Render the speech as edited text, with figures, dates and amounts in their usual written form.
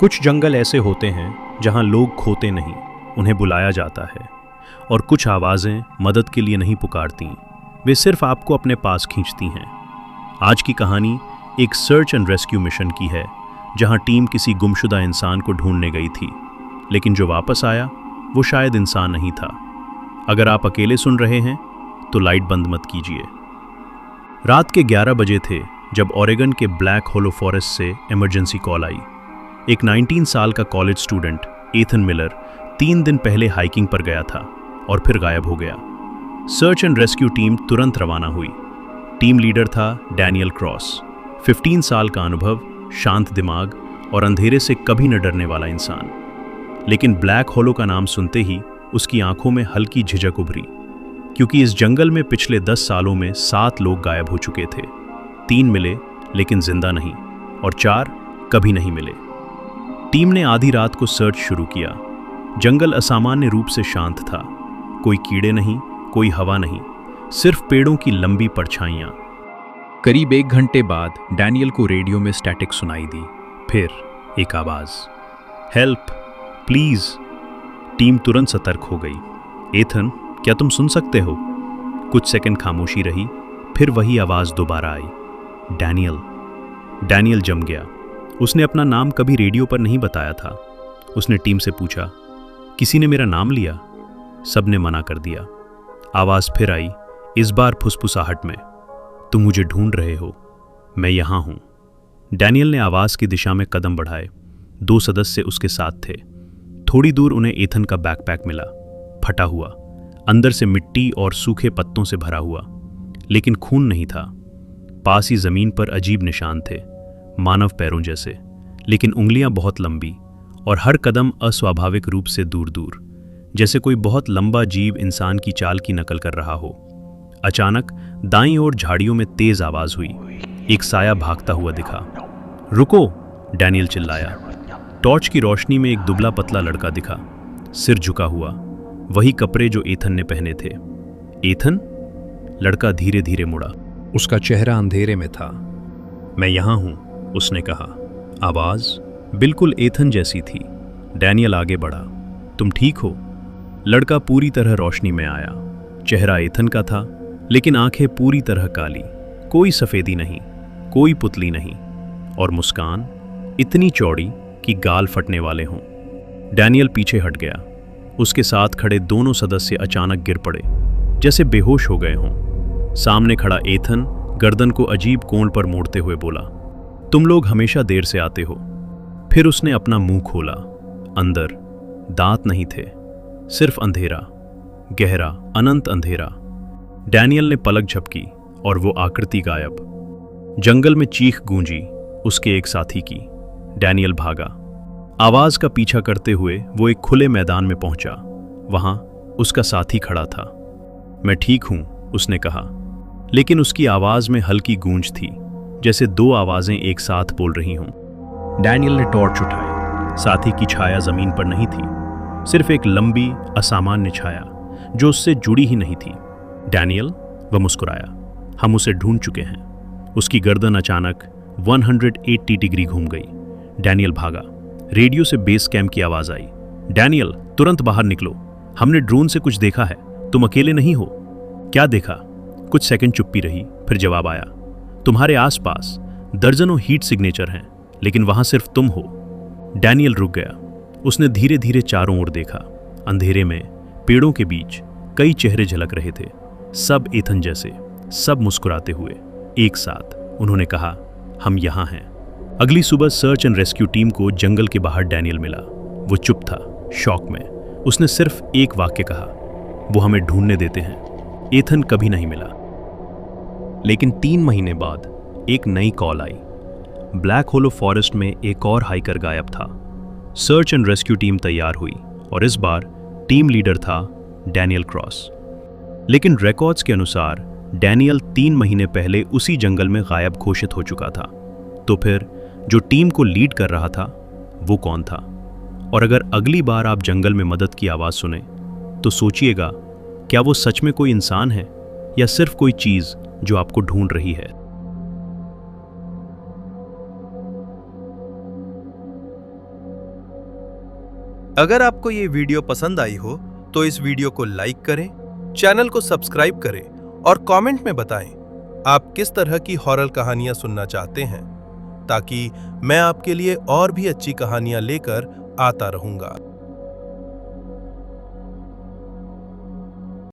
कुछ जंगल ऐसे होते हैं जहां लोग खोते नहीं, उन्हें बुलाया जाता है। और कुछ आवाज़ें मदद के लिए नहीं पुकारती, वे सिर्फ आपको अपने पास खींचती हैं। आज की कहानी एक सर्च एंड रेस्क्यू मिशन की है, जहां टीम किसी गुमशुदा इंसान को ढूंढने गई थी, लेकिन जो वापस आया वो शायद इंसान नहीं था। अगर आप अकेले सुन रहे हैं तो लाइट बंद मत कीजिए। रात के 11 बजे थे जब ओरेगन के ब्लैक होलो फॉरेस्ट से इमरजेंसी कॉल आई। एक 19 साल का कॉलेज स्टूडेंट एथन मिलर 3 दिन पहले हाइकिंग पर गया था और फिर गायब हो गया। सर्च एंड रेस्क्यू टीम तुरंत रवाना हुई। टीम लीडर था डैनियल क्रॉस, 15 साल का अनुभव, शांत दिमाग और अंधेरे से कभी न डरने वाला इंसान। लेकिन ब्लैक होलो का नाम सुनते ही उसकी आंखों में हल्की झिझक उभरी, क्योंकि इस जंगल में पिछले 10 सालों में 7 लोग गायब हो चुके थे। 3 मिले लेकिन जिंदा नहीं, और 4 कभी नहीं मिले। टीम ने आधी रात को सर्च शुरू किया। जंगल असामान्य रूप से शांत था। कोई कीड़े नहीं, कोई हवा नहीं, सिर्फ पेड़ों की लंबी परछाइयां। करीब 1 घंटे बाद डैनियल को रेडियो में स्टैटिक सुनाई दी। फिर एक आवाज, हेल्प प्लीज। टीम तुरंत सतर्क हो गई। एथन, क्या तुम सुन सकते हो? कुछ सेकंड खामोशी रही, फिर वही आवाज दोबारा आई, डैनियल। डैनियल जम गया। उसने अपना नाम कभी रेडियो पर नहीं बताया था। उसने टीम से पूछा, किसी ने मेरा नाम लिया? सबने मना कर दिया। आवाज फिर आई, इस बार फुसफुसाहट में, तुम मुझे ढूंढ रहे हो, मैं यहां हूं। डैनियल ने आवाज की दिशा में कदम बढ़ाए। 2 सदस्य उसके साथ थे। थोड़ी दूर उन्हें एथन का बैकपैक मिला, फटा हुआ, अंदर से मिट्टी और सूखे पत्तों से भरा हुआ, लेकिन खून नहीं था। पास ही जमीन पर अजीब निशान थे, मानव पैरों जैसे, लेकिन उंगलियां बहुत लंबी और हर कदम अस्वाभाविक रूप से दूर दूर, जैसे कोई बहुत लंबा जीव इंसान की चाल की नकल कर रहा हो। अचानक दाईं ओर झाड़ियों में तेज आवाज हुई। एक साया भागता हुआ दिखा। रुको, डैनियल चिल्लाया। टॉर्च की रोशनी में एक दुबला पतला लड़का दिखा, सिर झुका हुआ, वही कपड़े जो एथन ने पहने थे। एथन? लड़का धीरे धीरे मुड़ा। उसका चेहरा अंधेरे में था। मैं यहां हूं, उसने कहा। आवाज बिल्कुल एथन जैसी थी। डैनियल आगे बढ़ा। तुम ठीक हो? लड़का पूरी तरह रोशनी में आया। चेहरा एथन का था, लेकिन आंखें पूरी तरह काली, कोई सफेदी नहीं, कोई पुतली नहीं, और मुस्कान इतनी चौड़ी कि गाल फटने वाले हों। डैनियल पीछे हट गया। उसके साथ खड़े दोनों सदस्य अचानक गिर पड़े, जैसे बेहोश हो गए हों। सामने खड़ा एथन गर्दन को अजीब कोण पर मोड़ते हुए बोला, तुम लोग हमेशा देर से आते हो। फिर उसने अपना मुंह खोला। अंदर दांत नहीं थे, सिर्फ अंधेरा, गहरा, अनंत अंधेरा। डैनियल ने पलक झपकी और वो आकृति गायब। जंगल में चीख गूंजी उसके एक साथी की। डैनियल भागा। आवाज का पीछा करते हुए वो एक खुले मैदान में पहुंचा। वहां उसका साथी खड़ा था। मैं ठीक हूं, उसने कहा, लेकिन उसकी आवाज में हल्की गूंज थी, जैसे 2 आवाजें एक साथ बोल रही हों। डैनियल ने टॉर्च उठाई। साथी की छाया जमीन पर नहीं थी, सिर्फ एक लंबी असामान्य छाया जो उससे जुड़ी ही नहीं थी। डैनियल, वह मुस्कुराया, हम उसे ढूंढ चुके हैं। उसकी गर्दन अचानक 180 डिग्री घूम गई। डैनियल भागा। रेडियो से बेस कैंप की आवाज आई, डैनियल तुरंत बाहर निकलो, हमने ड्रोन से कुछ देखा है, तुम अकेले नहीं हो। क्या देखा? कुछ सेकंड चुप्पी रही, फिर जवाब आया, तुम्हारे आसपास दर्जनों हीट सिग्नेचर हैं, लेकिन वहां सिर्फ तुम हो। डैनियल रुक गया। उसने धीरे धीरे चारों ओर देखा। अंधेरे में पेड़ों के बीच कई चेहरे झलक रहे थे, सब एथन जैसे, सब मुस्कुराते हुए एक साथ। उन्होंने कहा, हम यहां हैं। अगली सुबह सर्च एंड रेस्क्यू टीम को जंगल के बाहर डैनियल मिला। वो चुप था, शॉक में। उसने सिर्फ एक वाक्य कहा, वो हमें ढूंढने देते हैं। एथन कभी नहीं मिला। लेकिन 3 महीने बाद एक नई कॉल आई। ब्लैक होलो फॉरेस्ट में एक और हाइकर गायब था। सर्च एंड रेस्क्यू टीम तैयार हुई और इस बार टीम लीडर था डैनियल क्रॉस। लेकिन रिकॉर्ड्स के अनुसार डैनियल 3 महीने पहले उसी जंगल में गायब घोषित हो चुका था। तो फिर जो टीम को लीड कर रहा था वो कौन था? और अगर अगली बार आप जंगल में मदद की आवाज सुने तो सोचिएगा, क्या वो सच में कोई इंसान है या सिर्फ कोई चीज जो आपको ढूंढ रही है? अगर आपको ये वीडियो पसंद आई हो तो इस वीडियो को लाइक करें, चैनल को सब्सक्राइब करें और कमेंट में बताएं आप किस तरह की हॉरर कहानियां सुनना चाहते हैं, ताकि मैं आपके लिए और भी अच्छी कहानियां लेकर आता रहूंगा।